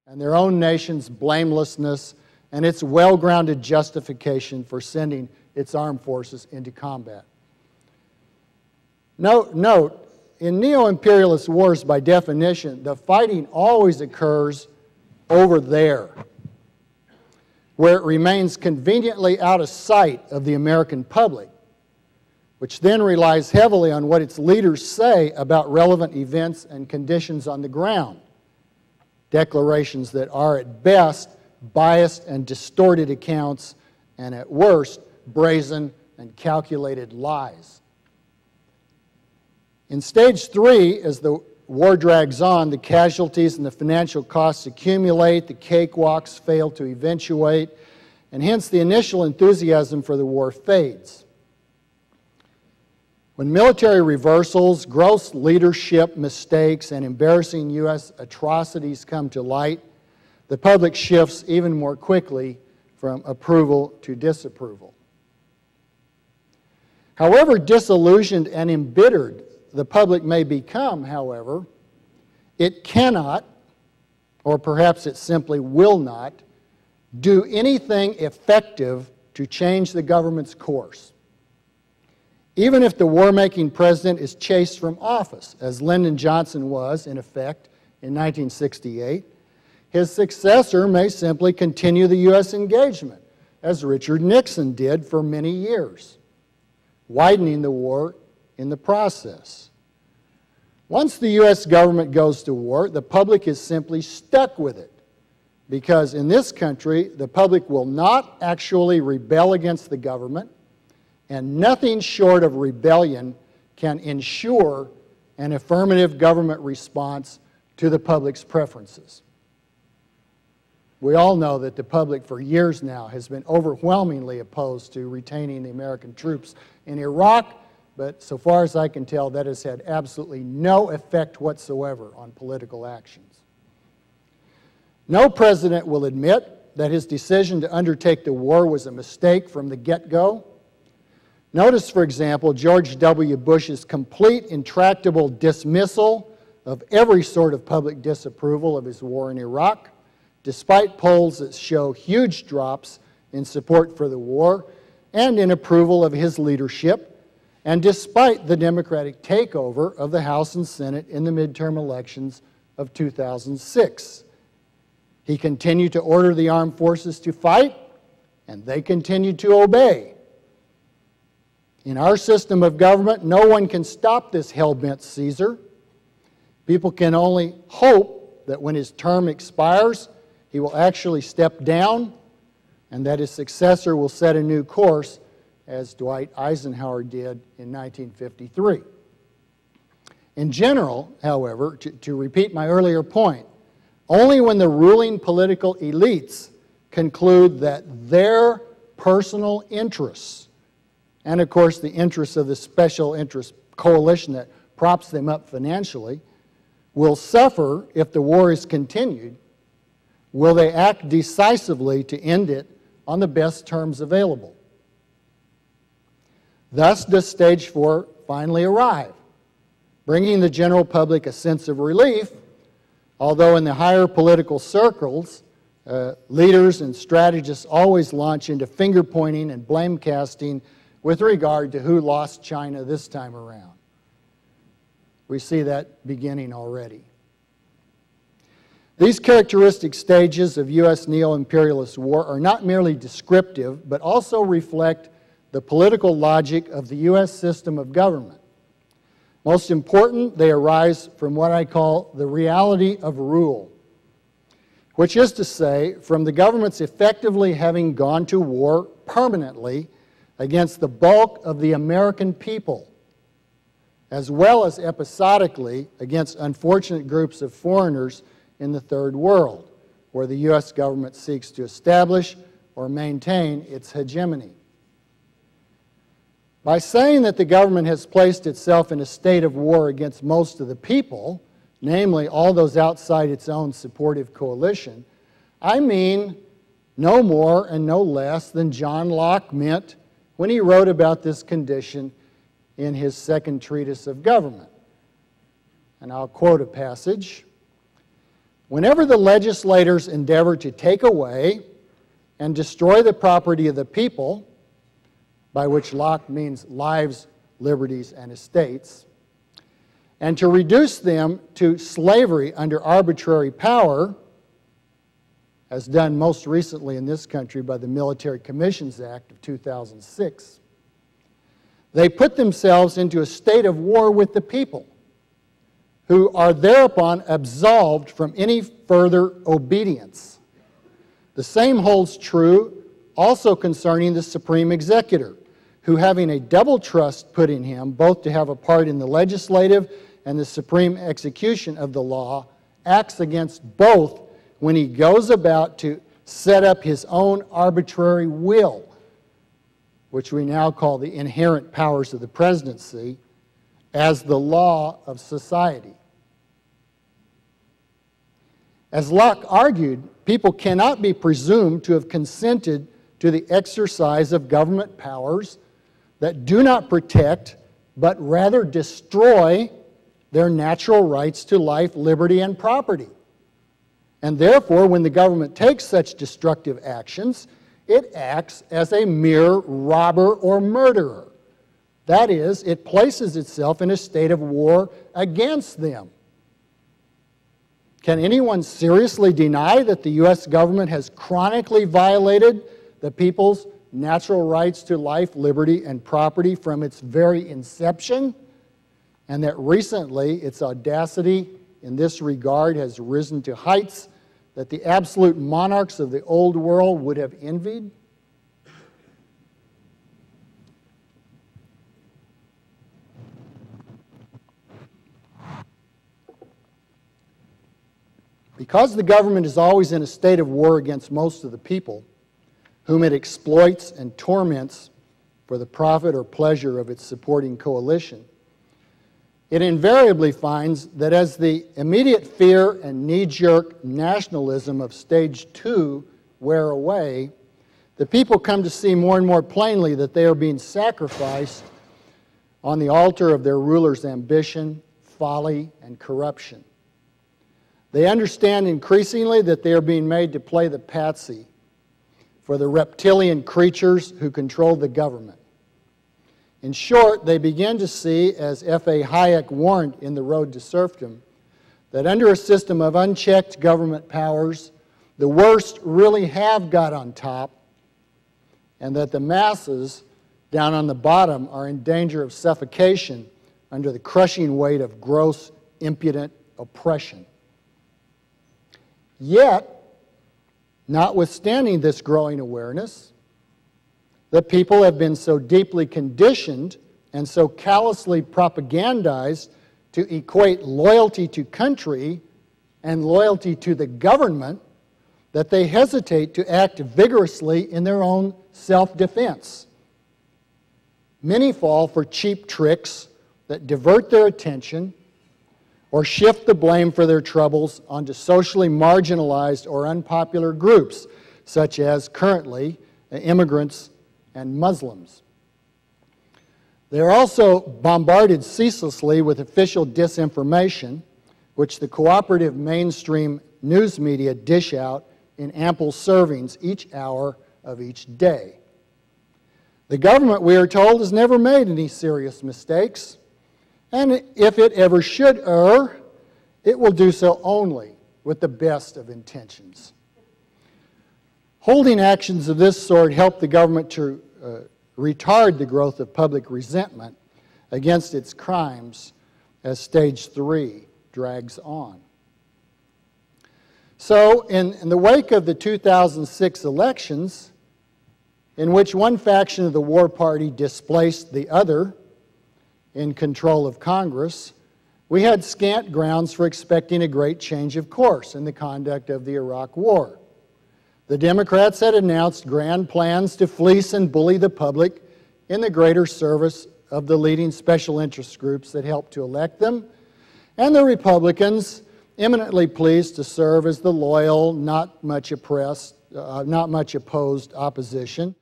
and their own nation's blamelessness and its well-grounded justification for sending its armed forces into combat. Note, in neo-imperialist wars, by definition, the fighting always occurs over there, where it remains conveniently out of sight of the American public, which then relies heavily on what its leaders say about relevant events and conditions on the ground, declarations that are at best biased and distorted accounts, and at worst, brazen and calculated lies. In stage 3, as the war drags on, the casualties and the financial costs accumulate, the cakewalks fail to eventuate, and hence the initial enthusiasm for the war fades. When military reversals, gross leadership mistakes, and embarrassing U.S. atrocities come to light, the public shifts even more quickly from approval to disapproval. However disillusioned and embittered the public may become, however, it cannot, or perhaps it simply will not, do anything effective to change the government's course. Even if the war-making president is chased from office, as Lyndon Johnson was, in effect, in 1968, his successor may simply continue the U.S. engagement, as Richard Nixon did for many years, widening the war in the process. Once the U.S. government goes to war, the public is simply stuck with it, because in this country, the public will not actually rebel against the government, and nothing short of rebellion can ensure an affirmative government response to the public's preferences. We all know that the public for years now has been overwhelmingly opposed to retaining the American troops in Iraq, but so far as I can tell, that has had absolutely no effect whatsoever on political actions. No president will admit that his decision to undertake the war was a mistake from the get-go. Notice, for example, George W. Bush's complete, intractable dismissal of every sort of public disapproval of his war in Iraq, despite polls that show huge drops in support for the war and in approval of his leadership, and despite the Democratic takeover of the House and Senate in the midterm elections of 2006. He continued to order the armed forces to fight, and they continued to obey. In our system of government, no one can stop this hell-bent Caesar. People can only hope that when his term expires, he will actually step down, and that his successor will set a new course, as Dwight Eisenhower did in 1953. In general, however, to repeat my earlier point, only when the ruling political elites conclude that their personal interests, and of course the interests of the special interest coalition that props them up financially, will suffer if the war is continued, will they act decisively to end it on the best terms available. Thus does stage 4 finally arrive, bringing the general public a sense of relief, although in the higher political circles, leaders and strategists always launch into finger-pointing and blame-casting with regard to who lost China this time around. We see that beginning already. These characteristic stages of U.S. neo-imperialist war are not merely descriptive, but also reflect the political logic of the U.S. system of government. Most important, they arise from what I call the reality of rule, which is to say, from the governments effectively having gone to war permanently against the bulk of the American people, as well as episodically against unfortunate groups of foreigners in the Third World, where the U.S. government seeks to establish or maintain its hegemony. By saying that the government has placed itself in a state of war against most of the people, namely all those outside its own supportive coalition, I mean no more and no less than John Locke meant when he wrote about this condition in his second treatise of government. And I'll quote a passage. Whenever the legislators endeavor to take away and destroy the property of the people, by which Locke means lives, liberties, and estates, and to reduce them to slavery under arbitrary power, as done most recently in this country by the Military Commissions Act of 2006, they put themselves into a state of war with the people, who are thereupon absolved from any further obedience. The same holds true also concerning the Supreme Executor, who, having a double trust put in him, both to have a part in the legislative and the supreme execution of the law, acts against both when he goes about to set up his own arbitrary will, which we now call the inherent powers of the presidency, as the law of society. As Locke argued, people cannot be presumed to have consented to the exercise of government powers that do not protect, but rather destroy their natural rights to life, liberty, and property. And therefore, when the government takes such destructive actions, it acts as a mere robber or murderer. That is, it places itself in a state of war against them. Can anyone seriously deny that the U.S. government has chronically violated the people's natural rights to life, liberty, and property from its very inception, and that recently its audacity in this regard has risen to heights that the absolute monarchs of the old world would have envied? Because the government is always in a state of war against most of the people, whom it exploits and torments for the profit or pleasure of its supporting coalition, it invariably finds that as the immediate fear and knee-jerk nationalism of stage 2 wear away, the people come to see more and more plainly that they are being sacrificed on the altar of their rulers' ambition, folly, and corruption. They understand increasingly that they are being made to play the patsy for the reptilian creatures who control the government. In short, they begin to see, as F.A. Hayek warned in The Road to Serfdom, that under a system of unchecked government powers, the worst really have got on top, and that the masses down on the bottom are in danger of suffocation under the crushing weight of gross, impudent oppression. Yet, notwithstanding this growing awareness, the people have been so deeply conditioned and so callously propagandized to equate loyalty to country and loyalty to the government that they hesitate to act vigorously in their own self-defense. Many fall for cheap tricks that divert their attention or shift the blame for their troubles onto socially marginalized or unpopular groups, such as currently immigrants and Muslims. They are also bombarded ceaselessly with official disinformation, which the cooperative mainstream news media dish out in ample servings each hour of each day. The government, we are told, has never made any serious mistakes, and if it ever should err, it will do so only with the best of intentions. Holding actions of this sort help the government to retard the growth of public resentment against its crimes as stage 3 drags on. So, in the wake of the 2006 elections, in which one faction of the war party displaced the other in control of Congress, we had scant grounds for expecting a great change of course in the conduct of the Iraq War. The Democrats had announced grand plans to fleece and bully the public in the greater service of the leading special interest groups that helped to elect them, and the Republicans, eminently pleased to serve as the loyal, not much opposed opposition.